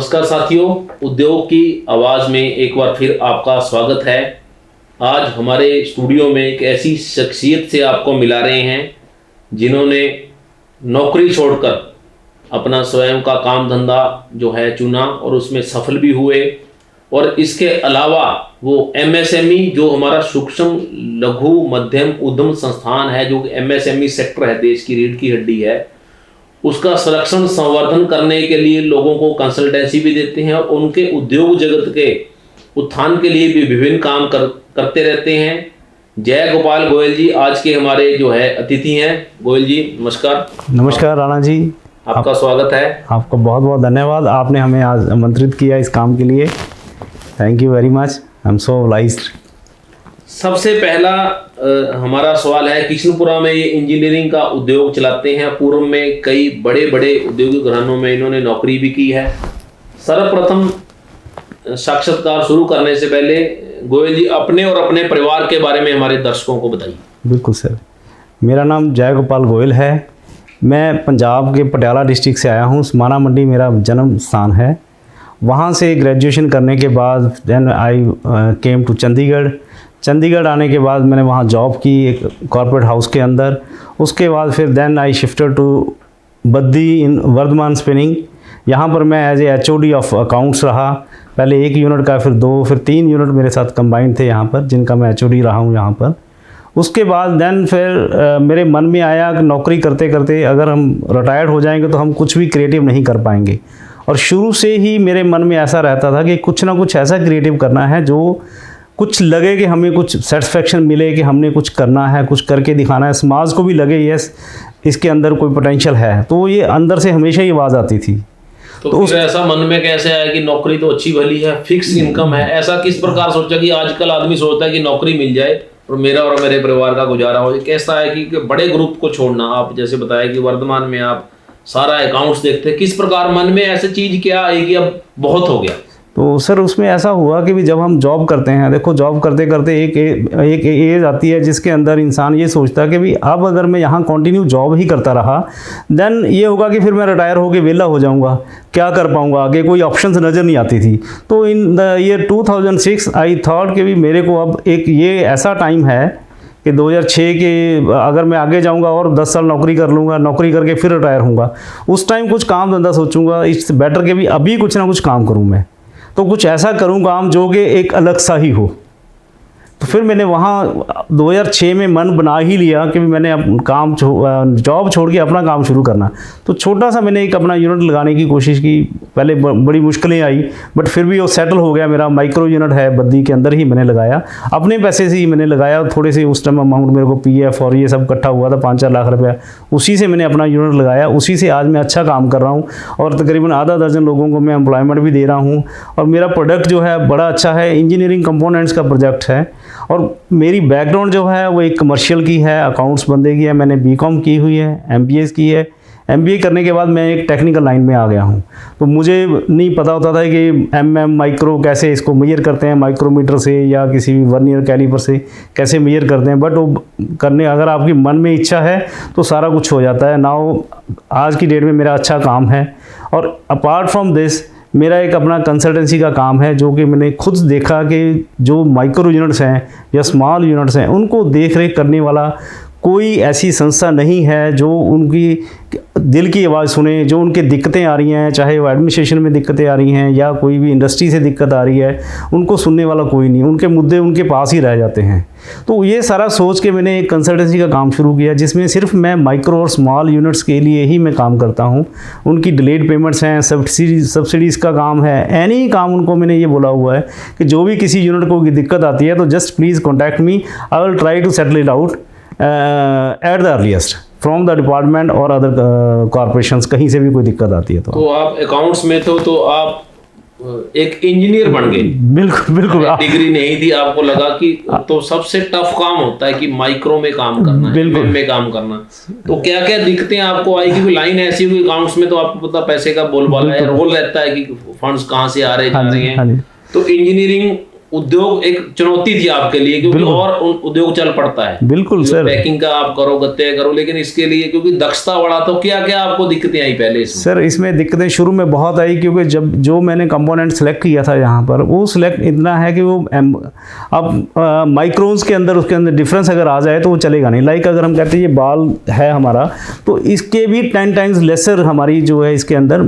नमस्कार साथियों, उद्योग की आवाज़ में एक बार फिर आपका स्वागत है। आज हमारे स्टूडियो में एक ऐसी शख्सियत से आपको मिला रहे हैं जिन्होंने नौकरी छोड़कर अपना स्वयं का काम धंधा जो है चुना और उसमें सफल भी हुए। और इसके अलावा वो एमएसएमई जो हमारा सूक्ष्म लघु मध्यम उद्यम संस्थान है, जो एमएसएमई सेक्टर है, देश की रीढ़ की हड्डी है, उसका संरक्षण संवर्धन करने के लिए लोगों को कंसल्टेंसी भी देते हैं और उनके उद्योग जगत के उत्थान के लिए भी विभिन्न काम करते रहते हैं। जय गोपाल गोयल जी आज के हमारे जो है अतिथि हैं। गोयल जी नमस्कार। नमस्कार राणा जी, आपका स्वागत है। आपका बहुत बहुत धन्यवाद, आपने हमें आज आमंत्रित किया इस काम के लिए। Thank you very much, I am so obliged. सबसे पहला हमारा सवाल है, किशनपुरा में ये इंजीनियरिंग का उद्योग चलाते हैं। पूर्व में कई बड़े बड़े औद्योगिक घरानों में इन्होंने नौकरी भी की है। सर्वप्रथम साक्षात्कार शुरू करने से पहले गोयल जी अपने और अपने परिवार के बारे में हमारे दर्शकों को बताइए। बिल्कुल सर, मेरा नाम जय गोपाल गोयल है। मैं पंजाब के पटियाला डिस्ट्रिक्ट से आया हूँ। समाना मंडी मेरा जन्म स्थान है। वहाँ से ग्रेजुएशन करने के बाद then I came to Chandigarh आने के बाद मैंने वहाँ जॉब की एक कॉर्पोरेट हाउस के अंदर। उसके बाद फिर then I shifted to Baddi in Vardhman spinning. यहाँ पर मैं as a HOD of accounts रहा। पहले एक यूनिट का, फिर 2, फिर 3 यूनिट मेरे साथ कंबाइंड थे यहाँ पर, जिनका मैं HOD रहा हूँ यहाँ पर। उसके बाद देन फिर मेरे मन में आया कि नौकरी करते करते अगर हम रिटायर्ड हो जाएंगे तो हम कुछ भी क्रिएटिव नहीं कर पाएंगे। और शुरू से ही मेरे मन में ऐसा रहता था कि कुछ ना कुछ ऐसा क्रिएटिव करना है जो कुछ लगे कि हमें कुछ सेटिस्फेक्शन मिले कि हमने कुछ करना है, कुछ करके दिखाना है, समाज को भी लगे यस इसके अंदर कोई पोटेंशियल है। तो ये अंदर से हमेशा ही आवाज़ आती थी। तो फिर ऐसा मन में कैसे आया कि नौकरी तो अच्छी भली है, फिक्स इनकम है, ऐसा किस प्रकार सोचा कि आजकल आदमी सोचता है कि नौकरी मिल जाए और मेरा और मेरे परिवार का गुजारा हो। कैसा है कि बड़े ग्रुप को छोड़ना, आप जैसे बताया कि वर्धमान में आप सारा अकाउंट्स देखते, किस प्रकार मन में ऐसी चीज़ क्या आई कि अब बहुत हो गया? तो सर उसमें ऐसा हुआ कि भी जब हम जॉब करते हैं, देखो जॉब करते करते एक एज आती है जिसके अंदर इंसान ये सोचता है कि भी अब अगर मैं यहाँ कंटिन्यू जॉब ही करता रहा देन ये होगा कि फिर मैं रिटायर होकर वेला हो जाऊँगा, क्या कर पाऊँगा, आगे कोई ऑप्शंस नज़र नहीं आती थी। तो in the year 2006 I thought कि भी मेरे को अब एक ये ऐसा टाइम है कि 2006 के अगर मैं आगे जाऊंगा और 10 साल नौकरी कर लूँगा, नौकरी करके फिर रिटायर होऊंगा, उस टाइम कुछ काम धंधा सोचूंगा। इट्स बेटर कि भी अभी कुछ ना कुछ काम करूँ मैं, तो कुछ ऐसा करूँ काम जो कि एक अलग सा ही हो। तो फिर मैंने वहाँ 2006 में मन बना ही लिया कि मैंने काम जॉब छोड़ के अपना काम शुरू करना। तो छोटा सा मैंने एक अपना यूनिट लगाने की कोशिश की। पहले बड़ी मुश्किलें आई बट फिर भी वो सेटल हो गया। मेरा माइक्रो यूनिट है, बद्दी के अंदर ही मैंने लगाया, अपने पैसे से ही मैंने लगाया। थोड़े से उस टाइम अमाउंट मेरे को PF और ये सब इकट्ठा हुआ था, 5-4 लाख रुपया, उसी से मैंने अपना यूनिट लगाया। उसी से आज मैं अच्छा काम कर रहा हूँ और तकरीबन आधा दर्जन लोगों को मैं एम्प्लॉयमेंट भी दे रहा हूँ। और मेरा प्रोडक्ट जो है बड़ा अच्छा है, इंजीनियरिंग कंपोनेंट्स का प्रोजेक्ट है। और मेरी बैकग्राउंड जो है वो एक कमर्शियल की है, अकाउंट्स बंदे की है। मैंने BCom की हुई है, MBA की है। MBA करने के बाद मैं एक टेक्निकल लाइन में आ गया हूँ। तो मुझे नहीं पता होता था कि माइक्रो कैसे इसको मेजर करते हैं, माइक्रोमीटर से या किसी भी वर्नियर कैलिपर से कैसे मेजर करते हैं। बट वो करने अगर आपकी मन में इच्छा है तो सारा कुछ हो जाता है। नाउ आज की डेट में मेरा अच्छा काम है। और अपार्ट फ्रॉम दिस मेरा एक अपना कंसल्टेंसी का काम है, जो कि मैंने खुद देखा कि जो माइक्रो यूनिट्स हैं या स्मॉल यूनिट्स हैं उनको देख रेख करने वाला कोई ऐसी संस्था नहीं है जो उनकी दिल की आवाज़ सुने, जो उनकी दिक्कतें आ रही हैं, चाहे वो एडमिनिस्ट्रेशन में दिक्कतें आ रही हैं या कोई भी इंडस्ट्री से दिक्कत आ रही है, उनको सुनने वाला कोई नहीं। उनके मुद्दे उनके पास ही रह जाते हैं। तो ये सारा सोच के मैंने एक कंसल्टेंसी का काम शुरू किया, जिसमें सिर्फ मैं माइक्रो और स्मॉल यूनिट्स के लिए ही मैं काम करता हूँ। उनकी डिलेड पेमेंट्स हैं, सब्सिडीज़ का काम है, एनी काम उनको मैंने ये बोला हुआ है कि जो भी किसी यूनिट को दिक्कत आती है तो just please contact me, I will try to settle it out at the earliest from the department और अदर कॉर्पोरेशंस। कहीं से भी कोई दिक्कत आती है तो आप अकाउंट्स में तो आप एक इंजीनियर बन गए। बिल्कुल बिल्कुल। डिग्री नहीं थी, आपको लगा कि तो सबसे टफ काम होता है कि माइक्रो में काम करना, बिल्कुल में काम करना। तो क्या क्या दिक्कतें आपको आई? कि लाइन ऐसी हुई अकाउंट्स में तो आपको पता पैसे का बोलबाला है, रोल रहता है कि फंड्स कहाँ से आ रहे जा रहे हैं। तो इंजीनियरिंग उद्योग एक चुनौती थी आपके लिए, क्योंकि और उद्योग चल पड़ता है। बिल्कुल सर, पैकिंग का आप करो, गत्ते करो, लेकिन इसके लिए क्योंकि दक्षता बढ़ा, तो क्या क्या आपको दिक्कतें आई पहले इसमें? सर इसमें दिक्कतें शुरू में बहुत आई, क्योंकि जब जो मैंने कंपोनेंट सेलेक्ट किया था यहाँ पर, वो सिलेक्ट इतना है कि वो अब माइक्रोन्स के अंदर उसके अंदर डिफरेंस अगर आ जाए तो वो चलेगा नहीं। लाइक अगर हम कहते हैं ये बाल है हमारा, तो इसके भी 10 टाइम्स लेसर हमारी जो है इसके अंदर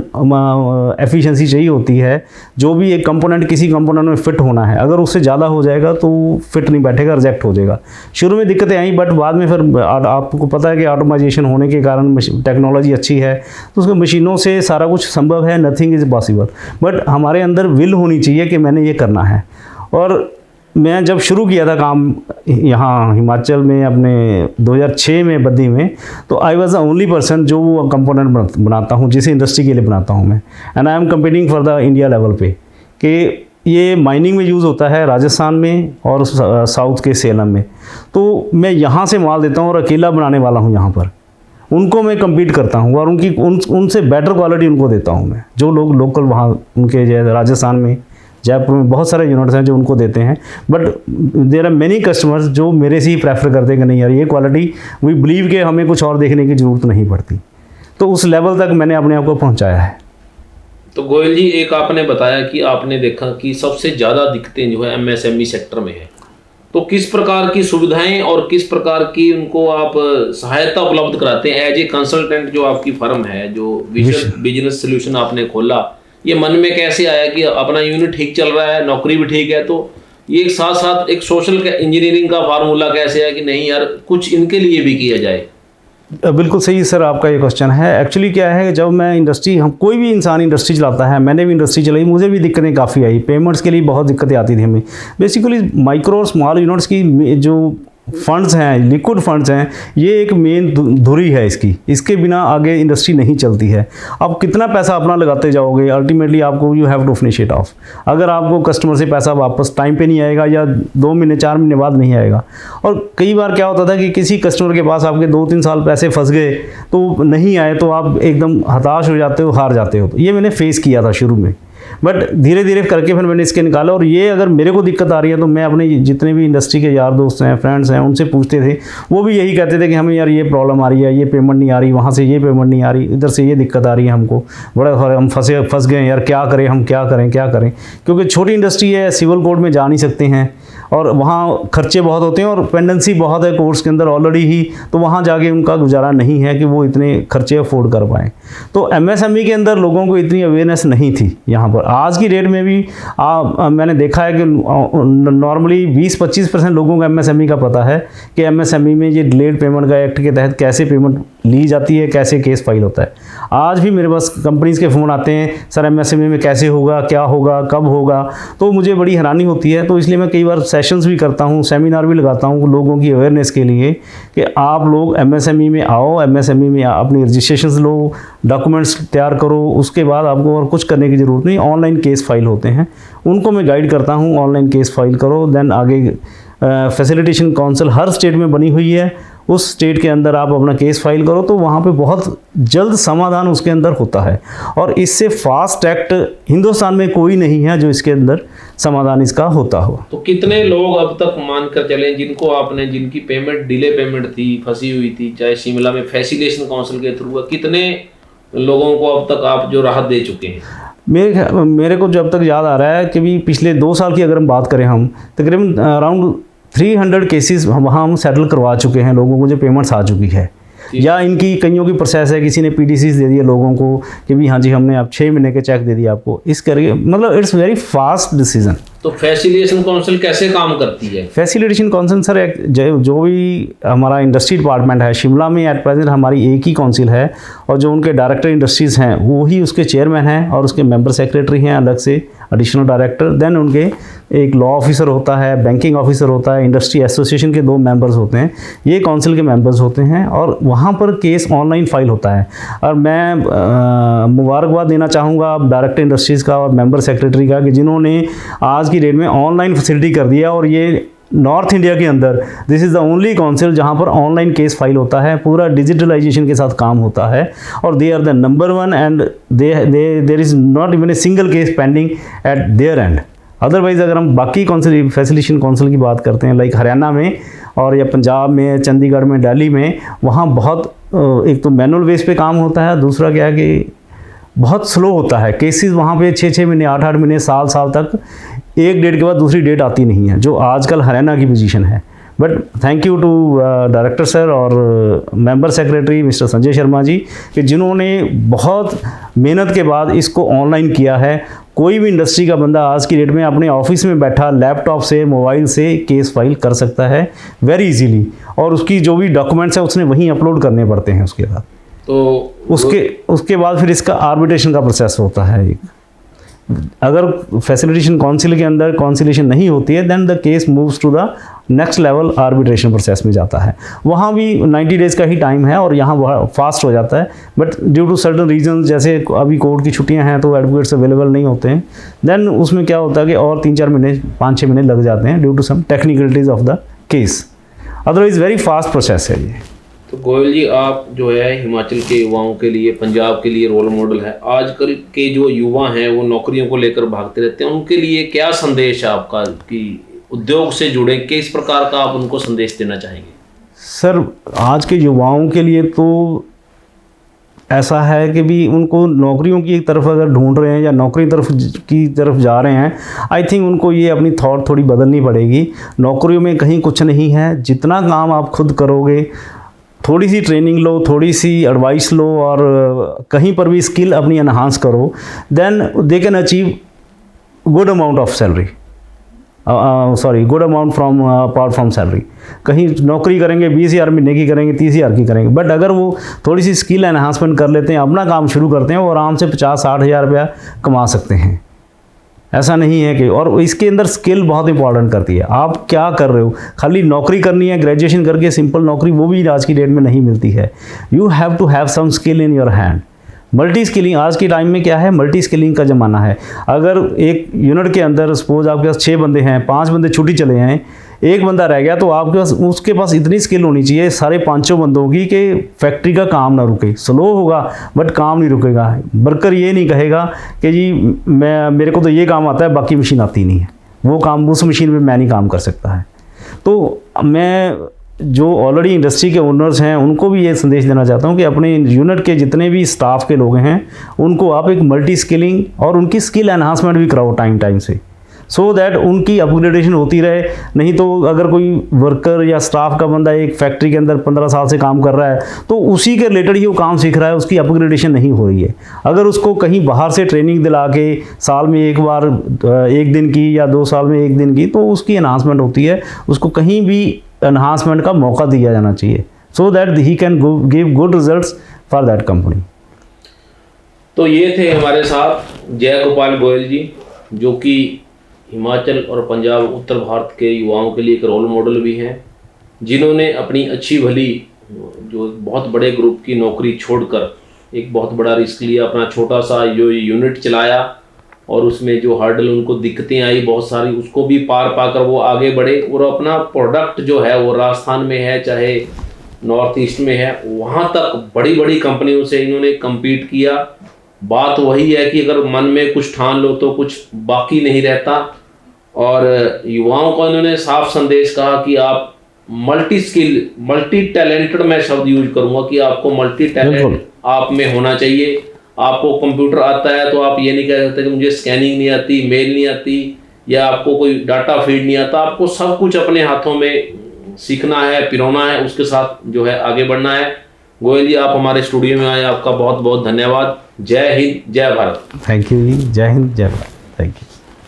एफिशिएंसी चाहिए होती है। जो भी एक कंपोनेंट किसी कंपोनेंट में फिट होना है, अगर उससे ज़्यादा हो जाएगा तो फिट नहीं बैठेगा, रिजेक्ट हो जाएगा। शुरू में दिक्कतें आई, बट बाद में फिर आपको पता है कि ऑटोमाइजेशन होने के कारण टेक्नोलॉजी अच्छी है, तो उसके मशीनों से सारा कुछ संभव है, नथिंग इज़ पॉसिबल। बट हमारे अंदर विल होनी चाहिए कि मैंने ये करना है। और मैं जब शुरू किया था काम यहाँ हिमाचल में अपने 2006 में बद्दी में, तो I was the only person जो वो कंपोनेंट बनाता हूँ, जिस इंडस्ट्री के लिए बनाता हूँ मैं। And I am competing for the India level पे, कि ये माइनिंग में यूज़ होता है राजस्थान में और साउथ के सेलम में। तो मैं यहाँ से माल देता हूँ और अकेला बनाने वाला हूँ यहाँ पर। उनको मैं कम्पीट करता हूँ और उनसे बेटर क्वालिटी उनको देता हूँ मैं। जो लोग लोकल वहाँ उनके जो राजस्थान में, जयपुर में बहुत सारे यूनिट्स हैं जो उनको देते हैं, but there are many customers जो मेरे से ही प्रेफर करते हैं कि नहीं यार ये क्वालिटी, वी बिलीव के हमें कुछ और देखने की ज़रूरत नहीं पड़ती। तो उस लेवल तक मैंने अपने आप को पहुँचाया है। तो गोयल जी, एक आपने बताया कि आपने देखा कि सबसे ज़्यादा दिक्कतें जो है एमएसएमई सेक्टर में है, तो किस प्रकार की सुविधाएं और किस प्रकार की उनको आप सहायता उपलब्ध कराते हैं एज ए कंसल्टेंट? जो आपकी फर्म है, जो विजन बिजनेस सोल्यूशन आपने खोला, ये मन में कैसे आया कि अपना यूनिट ठीक चल रहा है, नौकरी भी ठीक है, तो ये साथ साथ एक सोशल इंजीनियरिंग का फार्मूला कैसे है कि नहीं यार कुछ इनके लिए भी किया जाए? बिल्कुल सही सर आपका ये क्वेश्चन है। एक्चुअली क्या है, जब मैं इंडस्ट्री, हम कोई भी इंसान इंडस्ट्री चलाता है, मैंने भी इंडस्ट्री चलाई, मुझे भी दिक्कतें काफ़ी आई। पेमेंट्स के लिए बहुत दिक्कतें आती थी हमें। बेसिकली माइक्रो और स्मॉल यूनिट्स की जो फंड्स हैं, लिक्विड फंड्स हैं, ये एक मेन धुरी है इसकी। इसके बिना आगे इंडस्ट्री नहीं चलती है। आप कितना पैसा अपना लगाते जाओगे, अल्टीमेटली आपको you have to finish it off. अगर आपको कस्टमर से पैसा वापस टाइम पे नहीं आएगा या 2 महीने 4 महीने बाद नहीं आएगा, और कई बार क्या होता था कि किसी कस्टमर के पास आपके 2-3 साल पैसे फंस गए तो नहीं आए, तो आप एकदम हताश हो जाते हो, हार जाते हो। तो ये मैंने फेस किया था शुरू में, बट धीरे धीरे करके फिर मैंने इसके निकाला। और ये अगर मेरे को दिक्कत आ रही है तो मैं अपने जितने भी इंडस्ट्री के यार दोस्त हैं, फ्रेंड्स हैं, उनसे पूछते थे। वो भी यही कहते थे कि हमें यार ये प्रॉब्लम आ रही है, ये पेमेंट नहीं आ रही, वहाँ से ये पेमेंट नहीं आ रही, इधर से ये दिक्कत आ रही है हमको, बड़ा हम फंस गए यार, क्या करें हम, क्या करें। क्योंकि छोटी इंडस्ट्री है, सिविल कोर्ट में जा नहीं सकते हैं और वहाँ खर्चे बहुत होते हैं और पेंडेंसी बहुत है कोर्स के अंदर ऑलरेडी ही, तो वहाँ जाके उनका गुजारा नहीं है कि वो इतने खर्चे अफोर्ड कर पाएँ। तो एमएसएमई के अंदर लोगों को इतनी अवेयरनेस नहीं थी यहाँ पर। आज की डेट में भी मैंने देखा है कि नॉर्मली 20-25% लोगों को एमएसएमई का पता है कि एमएसएमई में ये डिलेड पेमेंट का एक्ट के तहत कैसे पेमेंट ली जाती है, कैसे केस फाइल होता है। आज भी मेरे पास कंपनीज़ के फ़ोन आते हैं, सर एमएसएमई में कैसे होगा, क्या होगा, कब होगा, तो मुझे बड़ी हैरानी होती है। तो इसलिए मैं कई बार सेशंस भी करता हूँ, सेमिनार भी लगाता हूँ लोगों की अवेयरनेस के लिए कि आप लोग एमएसएमई में आओ, एमएसएमई में अपनी रजिस्ट्रेशंस लो, डॉक्यूमेंट्स तैयार करो, उसके बाद आपको और कुछ करने की ज़रूरत नहीं। ऑनलाइन केस फाइल होते हैं, उनको मैं गाइड करता हूँ, ऑनलाइन केस फाइल करो। देन आगे फैसिलिटेशन काउंसिल हर स्टेट में बनी हुई है, उस स्टेट के अंदर आप अपना केस फाइल करो तो वहाँ पे बहुत जल्द समाधान उसके अंदर होता है। और इससे फास्ट एक्ट हिंदुस्तान में कोई नहीं है जो इसके अंदर समाधान इसका होता हो। तो कितने लोग अब तक मान कर चलें जिनको आपने, जिनकी पेमेंट डिले पेमेंट थी, फंसी हुई थी, चाहे शिमला में फैसिलिटेशन काउंसिल के थ्रू, कितने लोगों को अब तक आप जो राहत दे चुके हैं? मेरे को जब तक याद आ रहा है कि भी पिछले 2 साल की अगर हम बात करें, हम तकरीबन अराउंड 300 केसेस वहाँ हम सेटल करवा चुके हैं लोगों को, जो पेमेंट्स आ चुकी है। या इनकी कईयों की प्रोसेस है, किसी ने पीडीसीज दे दिए लोगों को कि भी हाँ जी हमने अब 6 महीने के चेक दे दिए आपको, इस करके मतलब इट्स वेरी फास्ट डिसीजन। तो फैसिलिटेशन काउंसिल कैसे काम करती है? फैसिलिटेशन काउंसिल सर जो भी हमारा इंडस्ट्री डिपार्टमेंट है शिमला में एट प्रेजेंट हमारी एक ही काउंसिल है, और जो उनके डायरेक्टर इंडस्ट्रीज़ हैं वो ही उसके चेयरमैन हैं, और उसके मेंबर सेक्रेटरी हैं अलग से एडिशनल डायरेक्टर। देन उनके एक लॉ ऑफिसर होता है, बैंकिंग ऑफिसर होता है, इंडस्ट्री एसोसिएशन के 2 मेंबर्स होते हैं, ये काउंसिल के मेंबर्स होते हैं। और वहाँ पर केस ऑनलाइन फाइल होता है। और मैं मुबारकबाद देना चाहूँगा डायरेक्टर इंडस्ट्रीज़ का और मेंबर सेक्रेटरी का कि जिन्होंने आज की डेट में ऑनलाइन फैसिलिटी कर दिया। और ये नॉर्थ इंडिया के अंदर this is the only council जहाँ पर ऑनलाइन केस फाइल होता है, पूरा डिजिटलाइजेशन के साथ काम होता है। और they are the number 1 and there is not even a single case pending at their end. Otherwise अगर हम बाकी फैसिलिटेशन काउंसिल की बात करते हैं, लाइक हरियाणा में और या पंजाब में, चंडीगढ़ में, दिल्ली में, वहाँ बहुत एक तो मैनुअल बेस पे काम होता है, दूसरा क्या है कि बहुत स्लो होता है। केसेस वहाँ पे 6-6 महीने, 8-8 महीने, साल तक एक डेट के बाद दूसरी डेट आती नहीं है, जो आजकल हरियाणा की पोजीशन है। But thank you to director sir और member secretary mister Sanjay Sharma ji कि जिन्होंने बहुत मेहनत के बाद इसको ऑनलाइन किया है। कोई भी इंडस्ट्री का बंदा आज की डेट में अपने ऑफिस में बैठा लैपटॉप से, मोबाइल से केस फाइल कर सकता है वेरी इजीली, और उसकी जो भी डॉक्यूमेंट्स है उसने वहीं अपलोड करने पड़ते हैं उसके बाद। तो उसके बाद फिर इसका आर्बिट्रेशन का प्रोसेस होता है। एक अगर फैसिलिटेशन काउंसिल के अंदर कॉन्सिलेशन नहीं होती है, then the case moves to the next level, arbitration process में जाता है। वहाँ भी 90 डेज़ का ही टाइम है और यहाँ बहुत फास्ट हो जाता है। But due to certain reason, जैसे अभी कोर्ट की छुट्टियाँ हैं तो एडवोकेट्स अवेलेबल नहीं होते हैं, देन उसमें क्या होता है कि और 3-4 महीने, 5-6 महीने लग जाते हैं due to some technicalities of the case. Otherwise very fast process है ये। तो गोयल जी, आप जो है हिमाचल के युवाओं के लिए, पंजाब के लिए रोल मॉडल है। आजकल के जो युवा हैं वो नौकरियों को लेकर भागते रहते हैं, उनके लिए क्या संदेश है आपका कि उद्योग से जुड़े, किस प्रकार का आप उनको संदेश देना चाहेंगे? सर, आज के युवाओं के लिए तो ऐसा है कि भी उनको नौकरियों की तरफ अगर ढूंढ रहे हैं या नौकरी की तरफ जा रहे हैं, आई थिंक उनको ये अपनी थॉट थोड़ी बदलनी पड़ेगी। नौकरियों में कहीं कुछ नहीं है, जितना काम आप खुद करोगे, थोड़ी सी ट्रेनिंग लो, थोड़ी सी एडवाइस लो और कहीं पर भी स्किल अपनी एनहांस करो, then they can achieve good amount of salary, good amount from apart from salary. कहीं नौकरी करेंगे 20,000 महीने की करेंगे, 30,000 की करेंगे, बट अगर वो थोड़ी सी स्किल एनहांसमेंट कर लेते हैं, अपना काम शुरू करते हैं, वो आराम से 50-60 हज़ार रुपया कमा सकते हैं। ऐसा नहीं है कि, और इसके अंदर स्किल बहुत इंपॉर्टेंट करती है। आप क्या कर रहे हो, खाली नौकरी करनी है ग्रेजुएशन करके, सिंपल नौकरी वो भी आज की डेट में नहीं मिलती है। You have to have some skill in your hand. Multi skilling आज के टाइम में क्या है, मल्टी स्किलिंग का ज़माना है। अगर एक यूनिट के अंदर सपोज आपके पास 6 बंदे हैं, 5 बंदे छुट्टी चले हैं, एक बंदा रह गया, तो आपके पास उसके पास इतनी स्किल होनी चाहिए सारे 5 बंदों की कि फैक्ट्री का काम ना रुके। स्लो होगा बट काम नहीं रुकेगा। वर्कर ये नहीं कहेगा कि जी मेरे को तो ये काम आता है, बाकी मशीन आती नहीं है, वो काम उस मशीन पे मैं नहीं काम कर सकता है। तो मैं जो ऑलरेडी इंडस्ट्री के ओनर्स हैं उनको भी ये संदेश देना चाहता हूँ कि अपने यूनिट के जितने भी स्टाफ के लोग हैं उनको आप एक मल्टी स्किलिंग और उनकी स्किल एनहांसमेंट भी कराओ टाइम से, सो दैट उनकी अपग्रेडेशन होती रहे। नहीं तो अगर कोई वर्कर या स्टाफ का बंदा एक फैक्ट्री के अंदर 15 साल से काम कर रहा है तो उसी के रिलेटेड ही वो काम सीख रहा है, उसकी अपग्रेडेशन नहीं हो रही है। अगर उसको कहीं बाहर से ट्रेनिंग दिला के साल में एक बार 1 दिन की या 2 साल में 1 दिन की, तो उसकी एनहांसमेंट होती है। उसको कहीं भी एनहांसमेंट का मौका दिया जाना चाहिए, so that he can give good results for that company. तो ये थे हमारे साथ जय गोपाल गोयल जी, जो कि हिमाचल और पंजाब, उत्तर भारत के युवाओं के लिए एक रोल मॉडल भी हैं, जिन्होंने अपनी अच्छी भली जो बहुत बड़े ग्रुप की नौकरी छोड़कर एक बहुत बड़ा रिस्क लिया, अपना छोटा सा जो यूनिट चलाया और उसमें जो हर्डल उनको दिक्कतें आई बहुत सारी, उसको भी पार पाकर वो आगे बढ़े और अपना प्रोडक्ट जो है वो राजस्थान में है चाहे नॉर्थ ईस्ट में है, वहाँ तक बड़ी बड़ी कंपनियों से इन्होंने कम्पीट किया। बात वही है कि अगर मन में कुछ ठान लो तो कुछ बाकी नहीं रहता। और युवाओं को इन्होंने साफ संदेश कहा कि आप मल्टी स्किल, मल्टी टैलेंटेड, मैं शब्द यूज करूंगा कि आपको मल्टी टैलेंट आप में होना चाहिए। आपको कंप्यूटर आता है तो आप ये नहीं कह सकते कि मुझे स्कैनिंग नहीं आती, मेल नहीं आती, या आपको कोई डाटा फीड नहीं आता। आपको सब कुछ अपने हाथों में सीखना है, पिरोना है, उसके साथ जो है आगे बढ़ना है। गोयल जी, आप हमारे स्टूडियो में आए, आपका बहुत बहुत धन्यवाद। जय हिंद, जय भारत। थैंक यू जी, जय हिंद, जय भारत। Thank you.